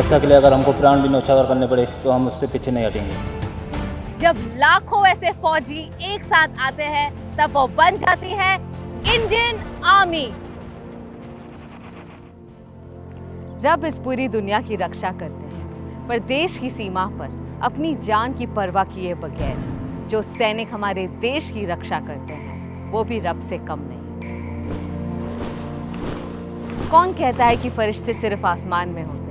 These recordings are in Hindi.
सुरक्षा के लिए अगर हमको प्राण भी न्यौछावर करने पड़े तो हम उससे पीछे नहीं हटेंगे। जब लाखों ऐसे फौजी एक साथ आते हैं तब वो बन जाती है इंडियन आर्मी। रब इस पूरी दुनिया की रक्षा करते हैं, पर देश की सीमा पर अपनी जान की परवाह किए बगैर जो सैनिक हमारे देश की रक्षा करते हैं वो भी रब से कम नहीं। कौन कहता है कि फरिश्ते सिर्फ आसमान में होते हैं?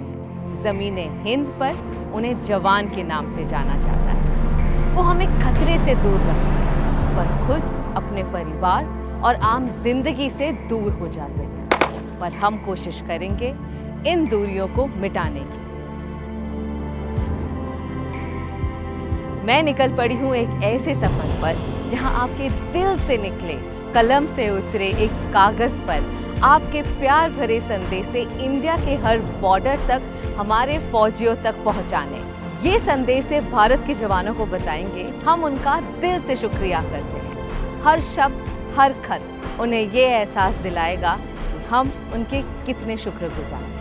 ज़मीने हिंद पर उन्हें जवान के नाम से जाना जाता है। वो हमें खतरे से दूर रखते हैं, पर खुद अपने परिवार और आम जिंदगी से दूर हो जाते हैं। पर हम कोशिश करेंगे इन दूरियों को मिटाने की। मैं निकल पड़ी हूँ एक ऐसे सफर पर जहाँ आपके दिल से निकले, कलम से उतरे एक कागज पर आपके प्यार भरे संदेशे इंडिया के हर बॉर्डर तक हमारे फौजियों तक पहुँचाने। ये संदेशे भारत के जवानों को बताएंगे हम उनका दिल से शुक्रिया करते हैं। हर शब्द, हर खत उन्हें ये एहसास दिलाएगा कि हम उनके कितने शुक्रगुजार हैं।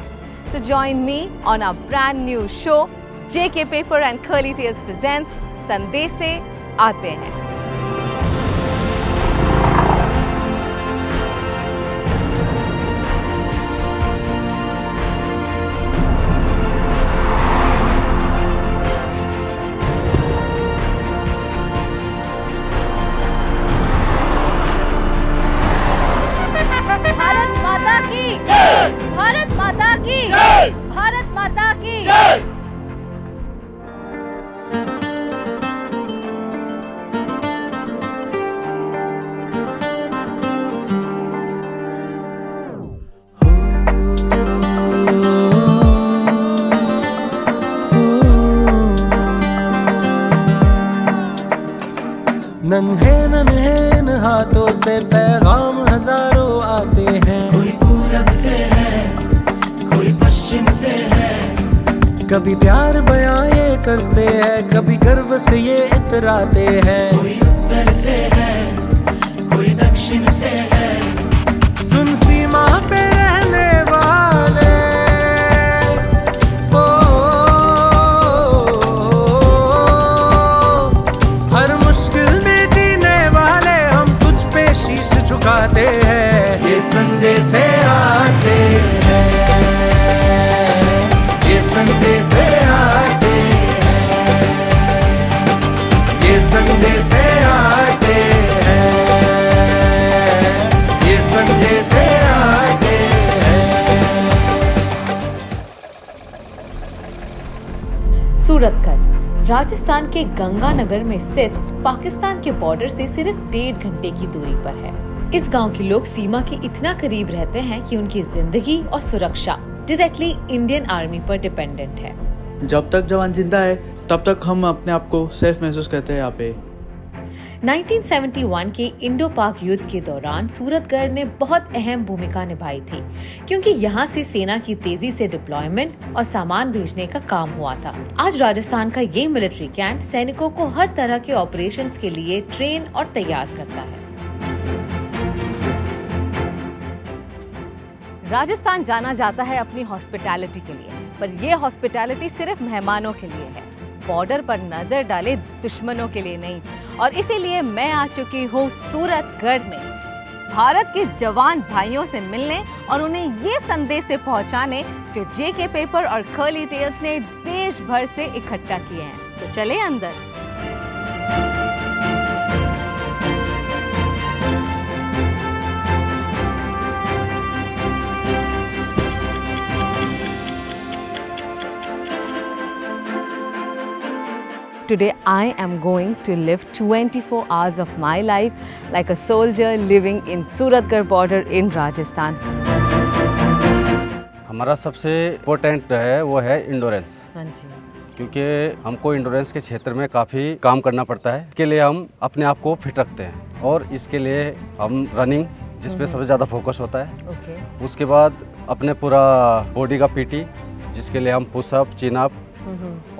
So join me on our brand new show, JK Paper and CurlyTales presents संदेशे आते हैं। भारत माता की जय! भारत माता की जय! भारत माता की जय! नन्हे नन्हे हाथों से पैगाम हजारों आते हैं। कोई पूरब से है, कोई पश्चिम से है। कभी प्यार बयां ये करते हैं, कभी गर्व से ये इतराते हैं। कोई उत्तर से है, कोई दक्षिण से है। सुन सीमा पे रहने वाले, हर मुश्किल में जीने वाले हम तुझ पे शीश झुकाते हैं। ये संदेशे आते हैं, ये संदेशे आते हैं, ये संदेशे आते हैं, ये संदेशे आते हैं। सूरतगढ़ राजस्थान के गंगानगर में स्थित पाकिस्तान के बॉर्डर से सिर्फ 1.5 घंटे की दूरी पर है। इस गांव के लोग सीमा के इतना करीब रहते हैं कि उनकी जिंदगी और सुरक्षा डायरेक्टली इंडियन आर्मी पर डिपेंडेंट है। जब तक जवान जिंदा है तब तक हम अपने आप को सेफ महसूस करते हैं यहाँ पे। 1971 के इंडो-पाक युद्ध के दौरान सूरतगढ़ ने बहुत अहम भूमिका निभाई थी, क्योंकि यहाँ से सेना की तेजी से डिप्लॉयमेंट और सामान भेजने का काम हुआ था। आज राजस्थान का ये मिलिट्री कैंट सैनिकों को हर तरह के ऑपरेशंस के लिए ट्रेन और तैयार करता है। राजस्थान जाना जाता है अपनी हॉस्पिटैलिटी के लिए, पर ये हॉस्पिटैलिटी सिर्फ मेहमानों के लिए है, बॉर्डर पर नजर डाले दुश्मनों के लिए नहीं। और इसीलिए मैं आ चुकी हूँ सूरतगढ़ में भारत के जवान भाइयों से मिलने और उन्हें ये संदेश से पहुंचाने जो जेके पेपर और कर्ली टेल्स ने देश भर से इकट्ठा किए हैं। तो चले अंदर। Today I am going to live 24 hours of my life like a soldier living in Suratgarh border in Rajasthan. हमारा सबसे इम्पोर्टेंट है वो है इंडोरेंस। हाँ जी। क्योंकि हमको इंडोरेंस के क्षेत्र में काफ़ी काम करना पड़ता है। इसके लिए हम अपने आप को फिट रखते हैं और इसके लिए हम रनिंग जिस पे सबसे ज़्यादा फोकस होता है। ओके। उसके बाद अपने पूरा बॉडी का पीटी जिसके लिए हम पुशअप, चिन अप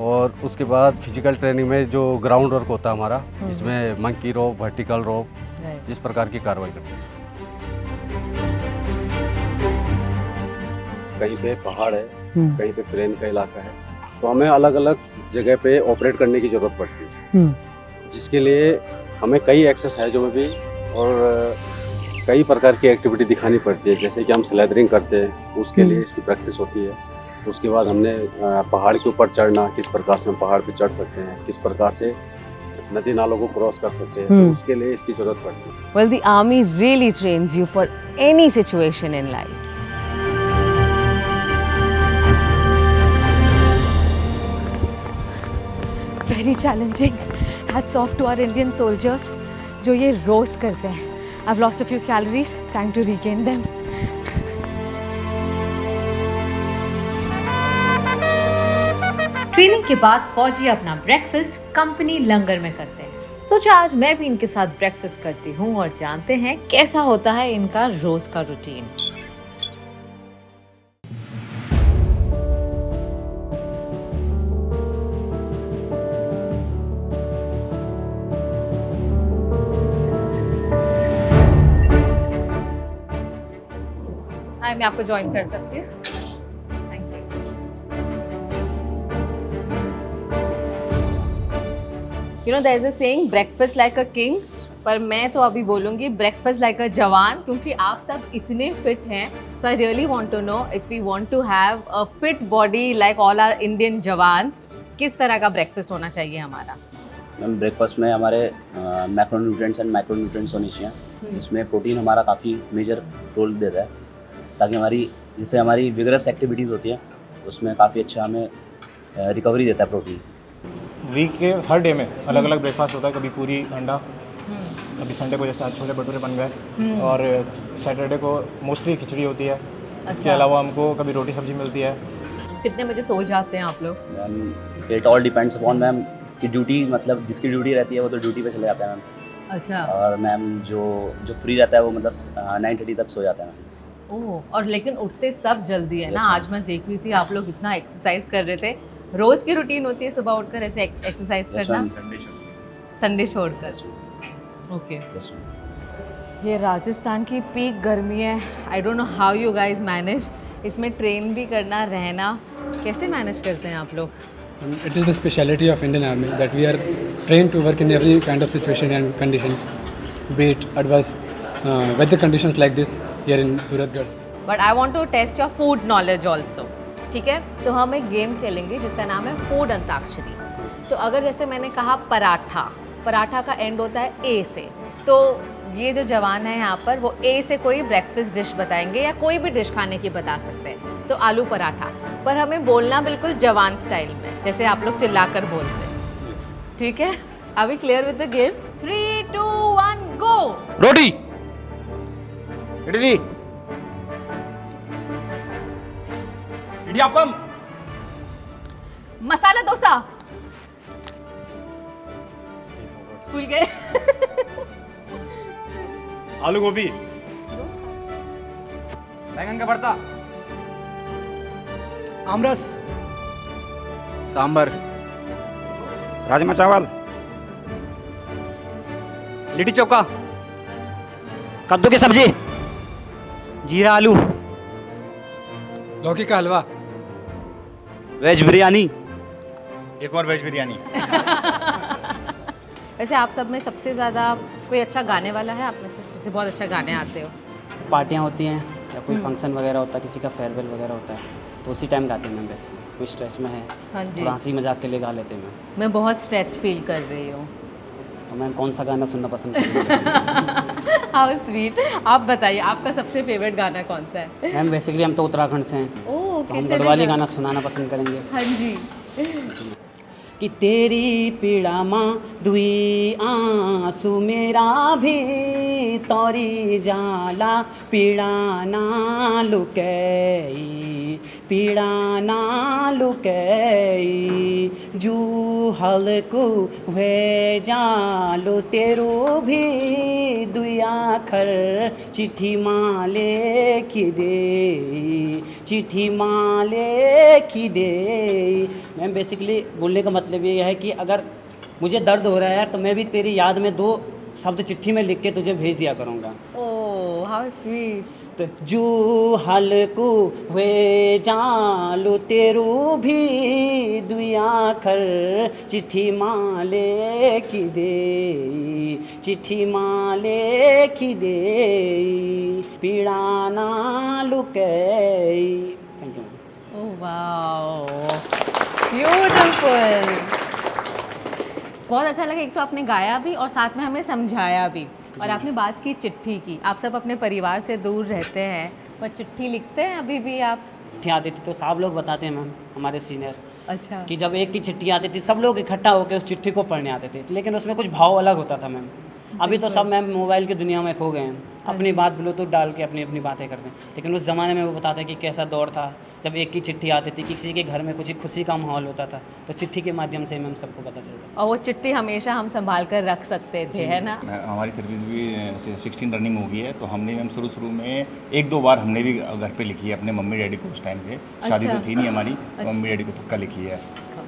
और उसके बाद फिजिकल ट्रेनिंग में जो ग्राउंड वर्क होता है हमारा, इसमें मंकी रोप, वर्टिकल रोप, इस प्रकार की कार्रवाई करते हैं। कहीं पे पहाड़ है, कहीं पे प्लेन का इलाका है, तो हमें अलग अलग जगह पे ऑपरेट करने की ज़रूरत पड़ती है, जिसके लिए हमें कई एक्सरसाइजों में भी और कई प्रकार की एक्टिविटी दिखानी पड़ती है। जैसे कि हम स्लेदरिंग करते हैं, उसके लिए इसकी प्रैक्टिस होती है। उसके बाद हमने पहाड़ के ऊपर चढ़ना, किस प्रकार से हम पहाड़ पे चढ़ सकते हैं, किस प्रकार से नदी नालों को क्रॉस कर सकते हैं, तो उसके लिए इसकी ज़रूरत पड़ती है। Well, the army really trains you for any situation in life. Very challenging. Hats off to our Indian soldiers जो ये रोज करते हैं. I've lost a few calories. Time to regain them. Training के बाद फौजी अपना ब्रेकफास्ट कंपनी लंगर में करते हैं. सोचा आज मैं भी इनके साथ ब्रेकफास्ट करती हूँ और जानते हैं कैसा होता है इनका रोज का रूटीन. हाय, मैं आपको ज्वाइन कर सकती हूँ. Thank you. You know there is a saying breakfast like a king, पर मैं तो अभी बोलूँगी ब्रेकफास्ट लाइक अ जवान, क्योंकि आप सब इतने फिट हैं. So I really want to know if we want to have a fit body like all our Indian jawans, किस तरह का ब्रेकफास्ट होना चाहिए हमारा. मैम ब्रेकफास्ट में हमारे मैक्रोन्यूट्रिएंट्स एंड माइक्रोन्यूट्रिएंट्स होने चाहिए, जिसमें प्रोटीन हमारा काफ़ी मेजर रोल देता है, ताकि जिससे हमारी विगरस एक्टिविटीज़ होती हैं उसमें काफ़ी अच्छा हमें रिकवरी देता है प्रोटीन. वीक के हर डे में अलग अलग ब्रेकफास्ट होता है. कभी पूरी अंडा, कभी संडे को जैसे आज छोले भटूरे बन गए, और सैटरडे को मोस्टली खिचड़ी होती है. इसके अलावा हमको कभी रोटी सब्जी मिलती है. कितने बजे सो जाते हैं आप लोग. Ma'am it all depends upon ma'am की ड्यूटी, मतलब जिसकी ड्यूटी रहती है वो तो ड्यूटी पे चले जाता है मैम. अच्छा. और मैम जो फ्री रहता है वो मतलब 9:30 तक सो जाता है मैम. ओह, और लेकिन उठते सब जल्दी है ना. Yes, आज मैं देख रही थी आप लोग इतना एक्सरसाइज कर रहे थे. रोज की रूटीन होती है सुबह उठकर ऐसे एक्सरसाइज करना, संडे छोड़कर. ओके. Yes, ma'am. ये राजस्थान की पीक गर्मी है. I don't know how you guys manage. इसमें ट्रेन भी करना, रहना, कैसे मैनेज करते हैं आप लोग. It is the speciality of Indian Army that we are trained to work in every kind of situation and conditions, be it adverse weather conditions like this here in Suratgarh. But I want to test your food knowledge also. ठीक है, तो हम एक गेम खेलेंगे जिसका नाम है फूड अंताक्षरी. तो अगर जैसे मैंने कहा पराठा का एंड होता है ए से, तो ये जो जवान है यहाँ पर वो ए से कोई ब्रेकफास्ट डिश बताएंगे या कोई भी डिश खाने की बता सकते हैं. तो आलू पराठा, पर हमें बोलना बिल्कुल जवान स्टाइल में, जैसे आप लोग चिल्लाकर बोलते हैं. ठीक है, are we clear with the game. 3, 2, 1 go. रोटी, इडली, इडियापम, मसाला डोसा. भूल गए. आलू गोभी, बैंगन का भरता, आमरस, सांबर, राजमा चावल, लिट्टी चोखा, कद्दू की सब्जी, जीरा आलू, लौकी का हलवा, वेज बिरयानी. एक और वेज बिरयानी. वैसे आप सब में सबसे ज़्यादा कोई अच्छा गाने वाला है आप में से, जिसे बहुत अच्छा गाने आते हो. पार्टियाँ होती हैं या कोई फंक्शन वगैरह होता है, किसी का फेयरवेल वगैरह होता है, तो उसी टाइम गाते हैं मैम. बेसिकली कोई स्ट्रेस में है, हाँ जी. थोड़ा हंसी मजाक के लिए गा लेते हैं. मैं बहुत स्ट्रेस्ड फील कर रही हूँ. तो मैम कौन सा गाना सुनना पसंद करेंगे? How sweet. आप बताइए आपका सबसे फेवरेट गाना कौन सा है. मैम बेसिकली हम तो उत्तराखंड से हैं, ओह, तो हम गढ़वाली गाना सुनाना पसंद करेंगे. हाँ जी. कि तेरी पीड़ा माँ दुई आंसू मेरा भी तोरी जाला पीड़ा ना लुकई, पीड़ा ना लुकई, जू हलकू हुए जालो तेरू भी दुई आखर चिट्ठी माँ लेखी दे, चिट्ठी माँ लेखी दे. मैम बेसिकली बोलने का मतलब ये है कि अगर मुझे दर्द हो रहा है तो मैं भी तेरी याद में 2 शब्द चिट्ठी में लिख के तुझे भेज दिया करूँगा. Oh how sweet. तो जू हलकू हुए जालू तेरू भी दुया खर चिट्ठी माले की दे, चिट्ठी माले की दे पीड़ा ना लुके। Thank you. Oh wow, beautiful. बहुत अच्छा लगा, एक तो आपने गाया भी और साथ में हमें समझाया भी। और आपने बात की चिट्ठी की, आप सब अपने परिवार से दूर रहते हैं पर चिट्ठी लिखते हैं अभी भी आप? चिट्ठी आती थी तो सब लोग बताते हैं मैम, हमारे सीनियर, अच्छा। कि जब एक की चिट्ठी आती थी सब लोग इकट्ठा होकर उस चिट्ठी को पढ़ने आते थे, लेकिन उसमें कुछ भाव अलग होता था मैम। अभी तो सब मैम मोबाइल की दुनिया में खो गए हैं, अपनी बात ब्लूटूथ डाल के अपनी अपनी बातें करते हैं। लेकिन उस ज़माने में वो बताते हैं कि कैसा दौर था जब एक की चिट्ठी आती थी, किसी के घर में कुछ खुशी का माहौल होता था, तो चिट्ठी के माध्यम से मैम सबको पता चलता था। और वो चिट्ठी हमेशा हम संभाल कर रख सकते थे, है ना? हमारी सर्विस भी 16 रनिंग हो गई है, तो हमने मैम शुरू में 1-2 बार हमने भी घर पे लिखी है अपने मम्मी डैडी को। उस टाइम पे शादी तो थी नहीं हमारी, तो मम्मी डैडी को पक्का लिखी है।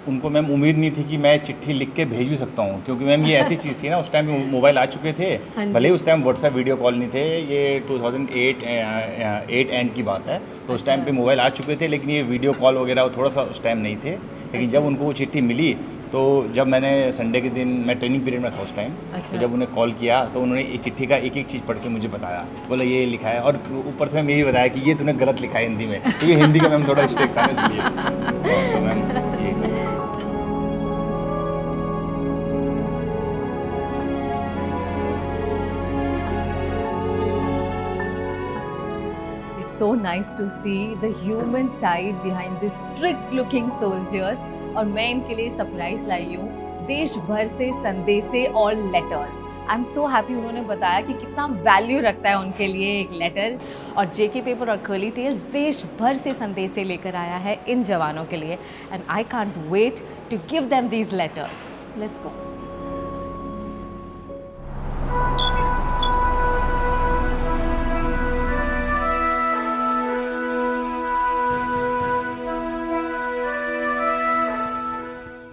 उनको मैम उम्मीद नहीं थी कि मैं चिट्ठी लिख के भेज भी सकता हूँ, क्योंकि मैम ये ऐसी चीज़ थी ना, उस टाइम मोबाइल आ चुके थे, भले ही उस टाइम व्हाट्सएप वीडियो कॉल नहीं थे, ये 2008 एंड की बात है, तो उस टाइम पे मोबाइल आ चुके थे, लेकिन ये वीडियो कॉल वगैरह थोड़ा सा उस टाइम नहीं थे। लेकिन जब उनको वो चिट्ठी मिली, तो जब मैंने संडे के दिन, मैं ट्रेनिंग पीरियड में था उस टाइम, तो जब उन्हें कॉल किया तो उन्होंने एक चिट्ठी का एक एक चीज़ पढ़ के मुझे बताया, बोला ये लिखा है, और ऊपर से मैम यही बताया कि ये तूने गलत लिखा है हिंदी में, क्योंकि हिंदी का मैम थोड़ा मिस्टेक था ना, इसलिए। तो मैम ये So nice to see the human side behind these strict looking soldiers। और मैं इनके लिए सरप्राइज लाई हूँ देश भर से संदेशे और letters. I am so happy, उन्होंने बताया कि कितना वैल्यू रखता है उनके लिए एक लेटर। और जेके पेपर और कर्ली टेल्स देश भर से संदेशे लेकर आया है इन जवानों के लिए, and I can't wait to give them these letters. Let's go.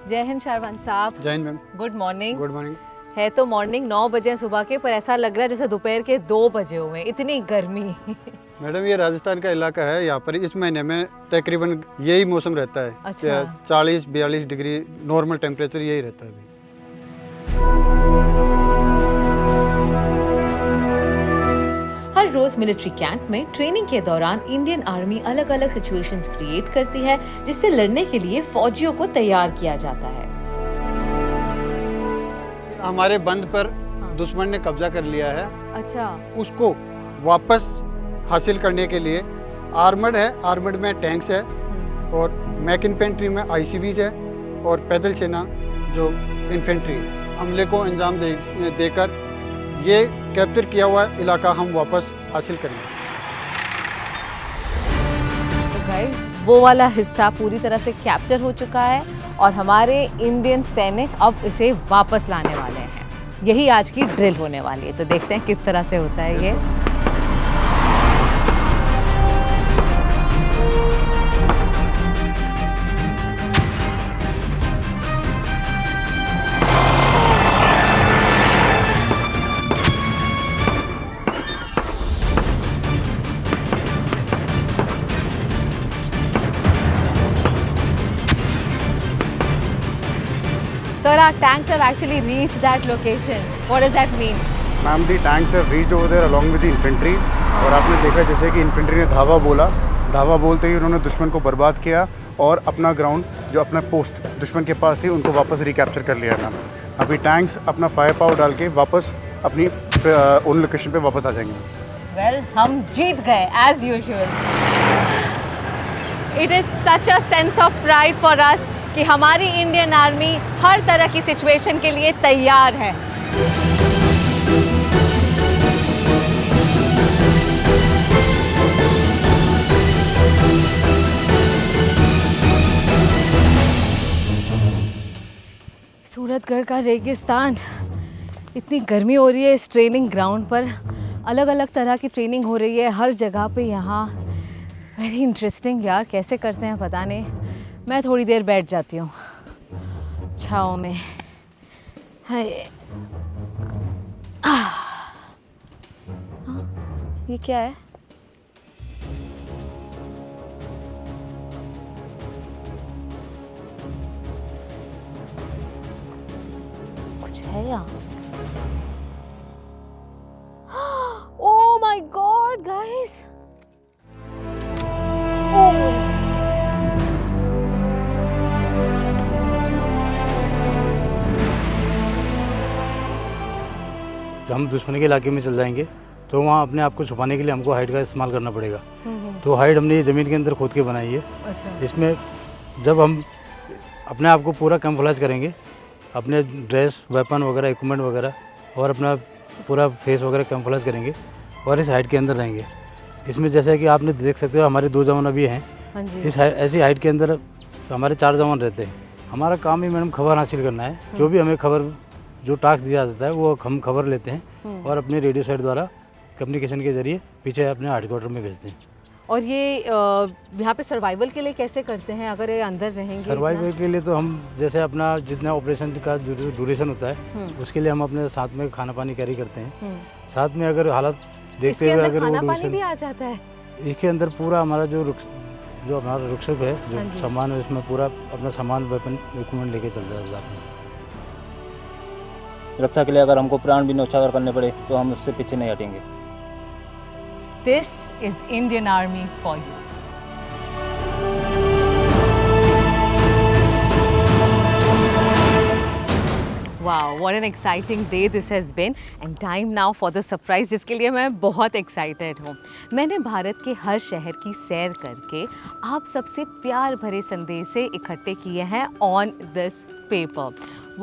Jai Hind Sharwan sahab. Jai Hind ma'am. Good morning. Good morning. है तो मॉर्निंग 9 बजे सुबह के, पर ऐसा लग रहा है जैसे दोपहर के 2 बजे हुए, इतनी गर्मी। मैडम ये राजस्थान का इलाका है, यहाँ पर इस महीने में तकरीबन यही मौसम रहता है। अच्छा। 40-42 डिग्री नॉर्मल टेम्परेचर यही रहता है अभी। हर रोज मिलिट्री कैंप में ट्रेनिंग के दौरान इंडियन आर्मी अलग अलग सिचुएशंस क्रिएट करती है, जिससे लड़ने के लिए फौजियों को तैयार किया जाता है। हमारे बंद पर दुश्मन ने कब्जा कर लिया है। अच्छा। उसको वापस हासिल करने के लिए आर्मर्ड है, आर्मर्ड में टैंक्स है, और मैक इन्फेंट्री में आईसीबीज है, और पैदल सेना जो इन्फेंट्री हमले को अंजाम देकर ये कैप्चर किया हुआ इलाका हम वापस हासिल करेंगे। तो गाइस वो वाला हिस्सा पूरी तरह से कैप्चर हो चुका है और हमारे इंडियन सैनिक अब इसे वापस लाने वाले हैं। यही आज की ड्रिल होने वाली है, तो देखते हैं किस तरह से होता है ये। Sir, our tanks have actually reached that location. What does that mean? Ma'am the tanks have reached over there along with the infantry. और आपने देखा जैसे कि इन्फेंट्री ने धावा बोला, धावा बोलते ही उन्होंने दुश्मन को बर्बाद किया और अपना ग्राउंड जो अपना पोस्ट दुश्मन के पास थी उनको वापस रिकैप्चर कर लिया था। अभी टैंक्स अपना फायर पावर डाल के वापस अपनी उन लोकेशन पे वापस आ जाएंगे। Well, हम जीत गए as usual. It is such a sense of pride for us कि हमारी इंडियन आर्मी हर तरह की सिचुएशन के लिए तैयार है। सूरतगढ़ का रेगिस्तान, इतनी गर्मी हो रही है इस ट्रेनिंग ग्राउंड पर, अलग अलग तरह की ट्रेनिंग हो रही है हर जगह पे यहाँ। वेरी इंटरेस्टिंग यार, कैसे करते हैं पता नहीं। मैं थोड़ी देर बैठ जाती हूँ छाँव में। हाय, ये क्या है? हम दुश्मन के इलाके में चल जाएंगे तो वहाँ अपने आप को छुपाने के लिए हमको हाइट का इस्तेमाल करना पड़ेगा। तो हाइट हमने ये ज़मीन के अंदर खोद के बनाई है। अच्छा। जिसमें जब हम अपने आप को पूरा कैमोफ्लेज करेंगे, अपने ड्रेस, वेपन वगैरह, इक्विपमेंट वगैरह और अपना पूरा फेस वगैरह कैमोफ्लेज करेंगे और इस हाइट के अंदर रहेंगे। इसमें जैसे कि आपने देख सकते हो हमारे 2 जवान अभी हैं। हाँ जी। इस ऐसी हाइट के अंदर हमारे 4 जवान रहते हैं। हमारा काम ही मैडम खबर हासिल करना है। जो भी हमें खबर, जो टास्क दिया जाता है वो हम खबर लेते हैं और अपने रेडियो सेट द्वारा कम्युनिकेशन के जरिए पीछे अपने हेडक्वार्टर में भेजते हैं। और ये यहाँ पे सर्वाइवल के लिए कैसे करते हैं अगर ये अंदर रहेंगे? सर्वाइवल के लिए तो हम जैसे अपना जितना ऑपरेशन का ड्यूरेशन होता है उसके लिए हम अपने साथ में खाना पानी कैरी करते हैं। साथ में अगर हालत देखते हुए अगर खाना पानी भी आ जाता है इसके अंदर, पूरा हमारा जो हमारा रुखसत है, जो सामान है उसमें पूरा अपना सामान, वेपन, इक्विपमेंट लेके चल जाते हैं। रक्षा के लिए अगर हमको प्राण भी न्यौछावर करने पड़े तो हम उससे पीछे नहीं हटेंगे। This is Indian Army for you. Wow, what an exciting day this has been and time now for the surprise जिसके लिए मैं बहुत excited हूँ। मैंने भारत के हर शहर की सैर करके आप सबसे प्यार भरे संदेशे इकट्ठे किए हैं on this paper।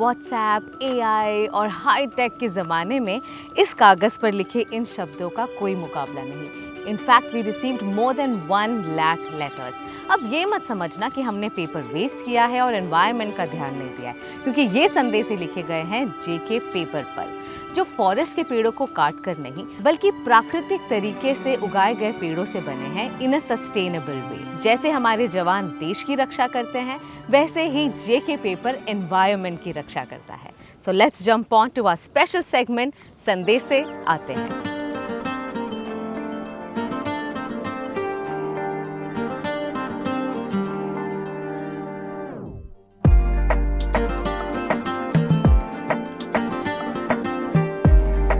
WhatsApp, AI और हाई टेक के ज़माने में इस कागज़ पर लिखे इन शब्दों का कोई मुकाबला नहीं। In fact, we received more than 1 lakh letters. अब ये मत समझना कि हमने पेपर वेस्ट किया है और एनवायरनमेंट का ध्यान नहीं दिया है, क्योंकि ये संदेश लिखे गए हैं जेके पेपर पर, जो फॉरेस्ट के पेड़ों को काट कर नहीं बल्कि प्राकृतिक तरीके से उगाए गए पेड़ों से बने हैं इन अ सस्टेनेबल वे। जैसे हमारे जवान देश की रक्षा करते हैं, वैसे ही जेके पेपर एनवायरनमेंट की रक्षा करता है। So let's jump on to our special segment संदेशे आते हैं।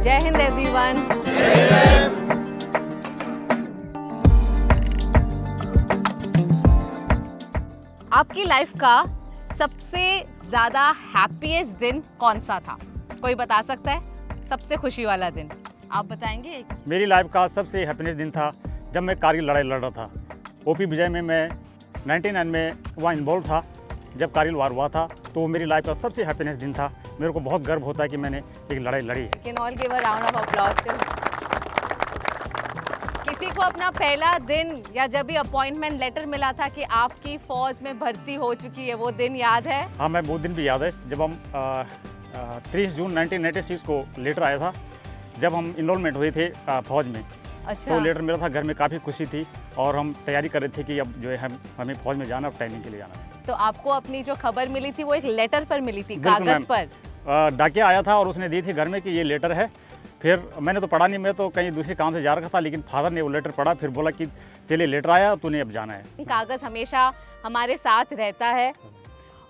जय हिंद एवरीवन। आपकी लाइफ का सबसे ज़्यादा हैप्पीएस्ट दिन कौन सा था? कोई बता सकता है? सबसे खुशी वाला दिन आप बताएंगे? मेरी लाइफ का सबसे हैप्पीनेस दिन था जब मैं कारगिल लड़ाई लड़ रहा था। ओपी विजय में मैं 99 में वहाँ इन्वॉल्व था। जब कारगिल वार हुआ था तो वो मेरी लाइफ का सबसे हैप्पीनेस दिन था। मेरे को बहुत गर्व होता है कि मैंने एक लड़ाई लड़ी है। Can all give a round of applause to. किसी को अपना पहला दिन या जब भी अपॉइंटमेंट लेटर मिला था कि आपकी फौज में भर्ती हो चुकी है, वो दिन याद है? हाँ, मैं वो दिन भी याद है जब हम 30 जून 1996 को लेटर आया था, जब हम इनरोलमेंट हुए थे फौज में। अच्छा। तो लेटर मिला था, घर में काफ़ी खुशी थी और हम तैयारी कर रहे थे कि अब जो है हमें फौज में जाना, ट्रेनिंग के लिए जाना। तो आपको अपनी जो खबर मिली थी वो एक लेटर पर मिली थी, कागज पर? डाकिया आया था और उसने दी थी घर में कि ये लेटर है। फिर मैंने तो पढ़ा नहीं, मैं तो कहीं दूसरे काम से जा रखा था, लेकिन फादर ने वो लेटर पढ़ा, फिर बोला कि चलिए लेटर आया, तूने अब जाना है। कागज़ हमेशा हमारे साथ रहता है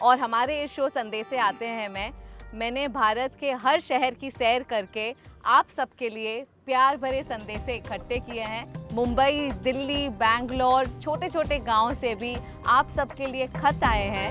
और हमारे इस शो संदेशे आते हैं मैंने भारत के हर शहर की सैर करके आप सबके लिए प्यार भरे संदेशे इकट्ठे किए हैं। मुंबई, दिल्ली, बैंगलोर, छोटे छोटे गांव से भी आप सबके लिए खत आए हैं।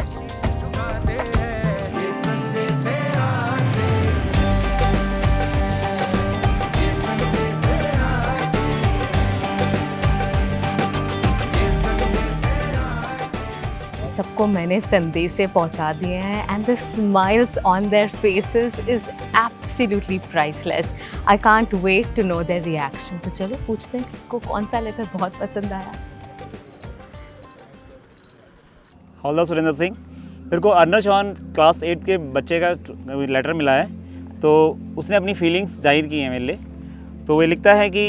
सबको मैंने संदेशे पहुंचा दिए हैं and the smiles on their faces is absolutely priceless. I can't wait to know their reaction. तो चलो पूछते हैं किसको कौन सा लेटर बहुत पसंद आया। हवलदार सुरेंद्र सिंह। मेरे को अर्नब चौहान क्लास 8 के बच्चे का लेटर मिला है, तो उसने अपनी फीलिंग्स जाहिर की हैं मेरे लिए। तो वो लिखता है कि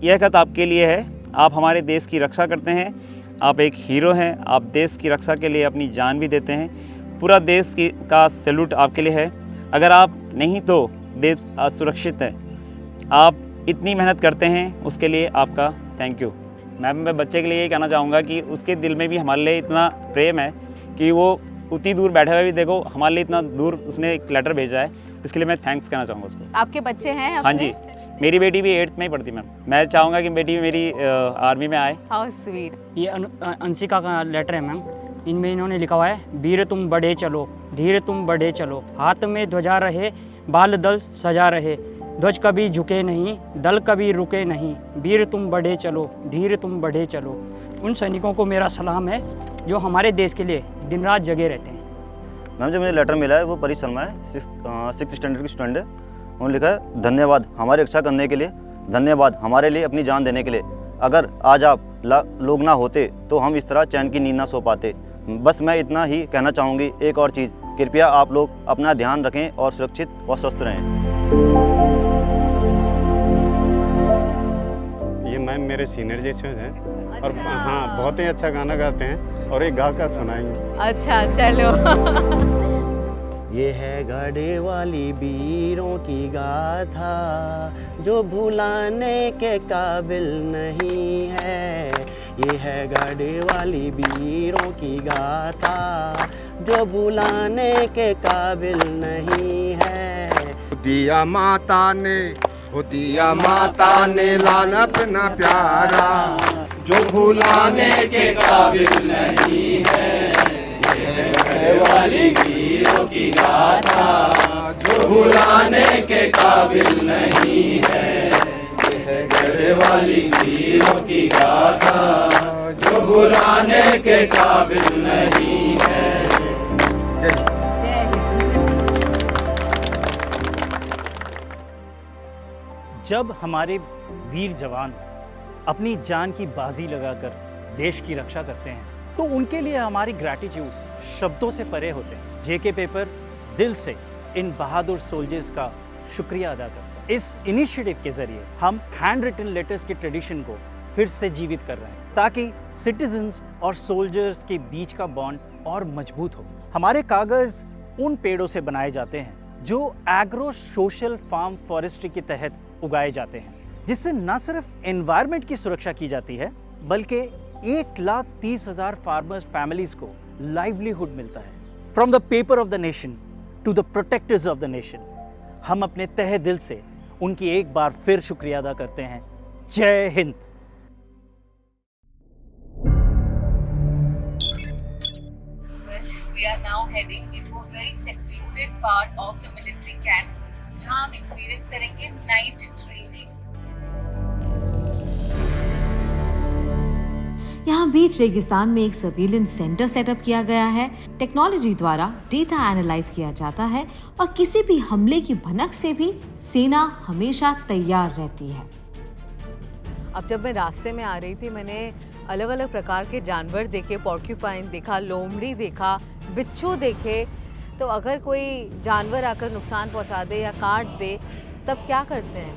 यह खत आपके लिए है, आप हमारे देश की रक्षा करते हैं, आप एक हीरो हैं, आप देश की रक्षा के लिए अपनी जान भी देते हैं। पूरा देश का सैल्यूट आपके लिए है। अगर आप नहीं तो देश असुरक्षित है। आप इतनी मेहनत करते हैं, उसके लिए आपका थैंक यू। मैं बच्चे के लिए यही कहना चाहूँगा कि उसके दिल में भी हमारे लिए इतना प्रेम है कि वो उतनी दूर बैठे हुए भी देखो हमारे लिए इतना दूर उसने एक लेटर भेजा है, इसके लिए मैं थैंक्स कहना चाहूँगा उसको। आपके बच्चे हैं अपने? हाँ जी, मेरी बेटी भी 8th में ही पढ़ती मैम। मैं चाहूँगा कि बेटी मेरी आर्मी में आए। How sweet. ये अंशिका का लेटर है मैम। इनमें इन्होंने लिखा हुआ है, वीर तुम बढ़े चलो, धीरे तुम बढ़े चलो, हाथ में ध्वजा रहे, बाल दल सजा रहे, ध्वज कभी झुके नहीं, दल कभी रुके नहीं, वीर तुम बढ़े चलो, धीर तुम बढ़े चलो। उन सैनिकों को मेरा सलाम है जो हमारे देश के लिए दिन रात जगे रहते हैं। मैम जो मुझे लेटर मिला है वो परी शर्मा है, 6th स्टैंडर्ड की स्टूडेंट है। उन्होंने लिखा है धन्यवाद हमारी रक्षा करने के लिए, धन्यवाद हमारे लिए अपनी जान देने के लिए। अगर आज आप लोग ना होते तो हम इस तरह चैन की नींद ना सो पाते। बस मैं इतना ही कहना चाहूँगी, एक और चीज़, कृपया आप लोग अपना ध्यान रखें और सुरक्षित और स्वस्थ रहें। ये मैम मेरे सीनियर जैसे हैं और हाँ बहुत ही अच्छा गाना गाते हैं और एक गा कर सुनाएंगे। अच्छा चलो। ये है गाड़े वाली वीरों की गाथा जो भुलाने के काबिल नहीं है। ये है गाड़े वाली वीरों की गाथा जो भुलाने के काबिल नहीं है। दिया माता ने, वो दिया माता ने लाल अपना प्यारा जो भुलाने के काबिल नहीं है। ये वाली वीरों की गाथा जो भुलाने के काबिल नहीं है। ये गढ़े वाली वीरों की गाथा जो भुलाने के काबिल नहीं है। जब हमारे वीर जवान अपनी जान की बाजी लगाकर देश की रक्षा करते हैं तो उनके लिए हमारी ग्रैटिट्यूड शब्दों से परे होते हैं। जेके पेपर दिल से इन बहादुर सोल्जर्स का शुक्रिया अदा करते हैं। इस इनिशिएटिव के जरिए हम हैंड रिटन लेटर्स के ट्रेडिशन को फिर से जीवित कर रहे हैं ताकि सिटीजन्स और सोल्जर्स के बीच का बॉन्ड और मजबूत हो। हमारे कागज उन पेड़ों से बनाए जाते हैं जो एग्रो सोशल फार्म फॉरेस्ट्री के तहत उगाए जाते हैं, जिससे न सिर्फ एनवायरनमेंट की सुरक्षा की जाती है बल्कि 1,30,000 फार्मर्स फैमिलीज को लाइवलीहुड मिलता है। From the paper of the nation to the protectors of the nation, हम अपने तहे दिल से उनकी एक बार फिर शुक्रिया अदा करते हैं। जय Hind. We are now heading into a very secluded part of the military camp, जहाँ हम एक्सपीरियंस करेंगे नाइट ट्रेनिंग। यहाँ बीच रेगिस्तान में एक सर्विलेंस सेंटर सेटअप किया गया है। टेक्नोलॉजी द्वारा डेटा एनालाइज किया जाता है और किसी भी हमले की भनक से भी सेना हमेशा तैयार रहती है। अब जब मैं रास्ते में आ रही थी मैंने अलग अलग प्रकार के जानवर देखे, पोर्क्यूपाइन देखा, लोमड़ी देखा, बिच्छू देखे। तो अगर कोई जानवर आकर नुकसान पहुंचा दे या काट दे तब क्या करते हैं?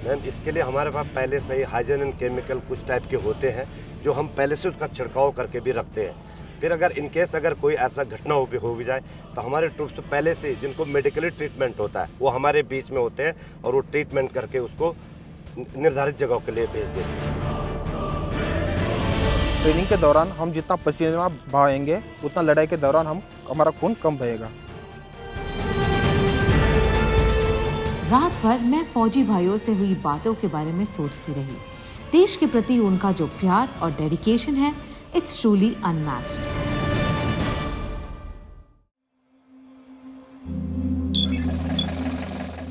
मैम इसके लिए हमारे पास पहले से ही हाइजीन एंड केमिकल कुछ टाइप के होते हैं जो हम पहले से उसका छिड़काव करके भी रखते हैं। फिर अगर इनकेस अगर कोई ऐसा घटना हो भी जाए तो हमारे ट्रूप्स पहले से जिनको मेडिकली ट्रीटमेंट होता है वो हमारे बीच में होते हैं और वो ट्रीटमेंट करके उसको निर्धारित जगहों के लिए भेज देते हैं। ट्रेनिंग के दौरान हम जितना पसीना बहाएंगे उतना लड़ाई के दौरान हमारा खून कम बहेगा। रात भर मैं फौजी भाइयों से हुई बातों के बारे में सोचती रही। देश के प्रति उनका जो प्यार और डेडिकेशन है, इट्स ट्रूली अनमैच्ड।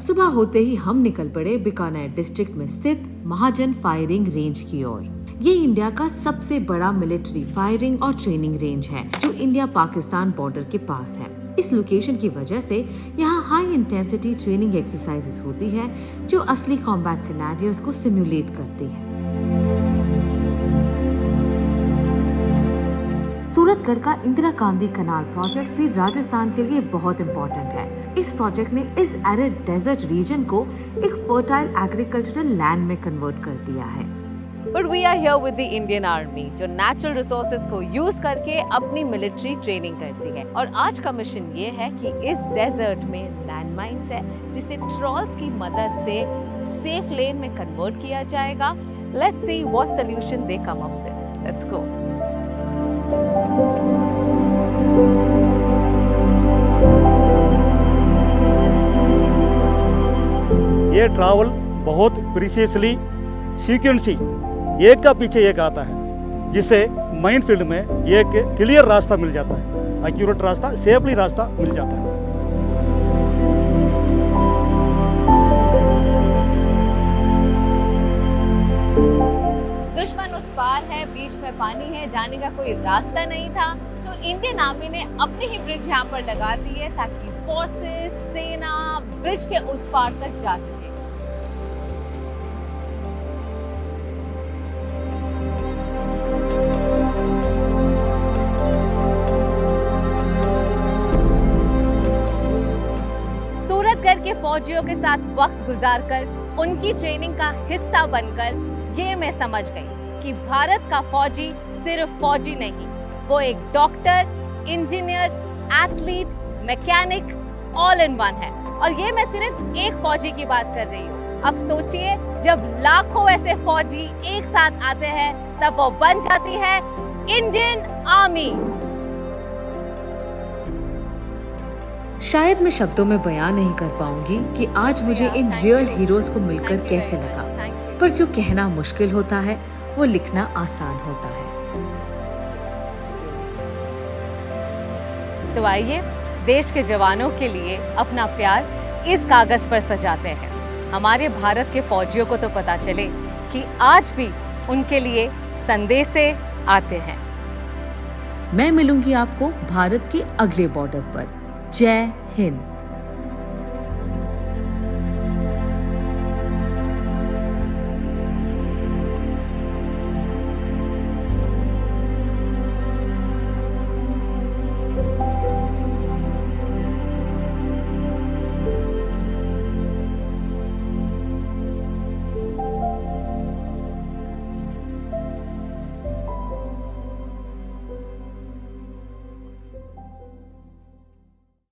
सुबह होते ही हम निकल पड़े बीकानेर डिस्ट्रिक्ट में स्थित महाजन फायरिंग रेंज की ओर। ये इंडिया का सबसे बड़ा मिलिट्री फायरिंग और ट्रेनिंग रेंज है जो इंडिया पाकिस्तान बॉर्डर के पास है। इस लोकेशन की वजह से यहाँ हाई इंटेंसिटी ट्रेनिंग एक्सरसाइजेस होती है जो असली कॉम्बैट सिनेरियोज को सिमुलेट करती है। सूरतगढ़ का इंदिरा गांधी कनाल प्रोजेक्ट भी राजस्थान के लिए बहुत इम्पोर्टेंट है। इस प्रोजेक्ट ने इस एरिड डेजर्ट रीजन को एक फर्टाइल एग्रीकल्चरल लैंड में कन्वर्ट कर दिया है। But we are here with the Indian Army जो नेचुरल रिसोर्सेज को यूज करके अपनी मिलिट्री ट्रेनिंग करती है। और आज का मिशन ये है कि इस डेजर्ट में लैंडमाइंस है जिसे ट्रॉल्स की मदद से सेफ लेन में कन्वर्ट किया जाएगा। Let's see what solution they come up with. Let's go. ये ट्रैवल बहुत प्रिसीसली सीक्वेंसी एक का पीछे एक आता है जिससे माइंड फील्ड में एक क्लियर रास्ता मिल जाता है, एक्यूरेट रास्ता, सेफली रास्ता मिल जाता है। में पानी है, जाने का कोई रास्ता नहीं था, तो इंडियन आर्मी ने अपनी ही ब्रिज यहाँ पर लगा दी है ताकि फोर्सेस, सेना ब्रिज के उस पार तक जा सके। सूरतगढ़ के फौजियों के साथ वक्त गुजारकर उनकी ट्रेनिंग का हिस्सा बनकर ये मैं समझ गई कि भारत का फौजी सिर्फ फौजी नहीं, वो एक doctor, engineer, athlete, mechanic, all in one है। और ये मैं सिर्फ एक फौजी की बात कर रही हूँ। अब सोचिए, जब लाखों ऐसे फौजी एक साथ आते हैं तब वो बन जाती है इंडियन आर्मी। शायद मैं शब्दों में बयान नहीं कर पाऊंगी कि आज मुझे इन रियल हीरोज को मिलकर कैसे लगा, पर जो कहना मुश्किल होता है वो लिखना आसान होता है। तो आइए देश के जवानों के लिए अपना प्यार इस कागज पर सजाते हैं। हमारे भारत के फौजियों को तो पता चले कि आज भी उनके लिए संदेशे आते हैं। मैं मिलूंगी आपको भारत के अगले बॉर्डर पर। जय हिंद।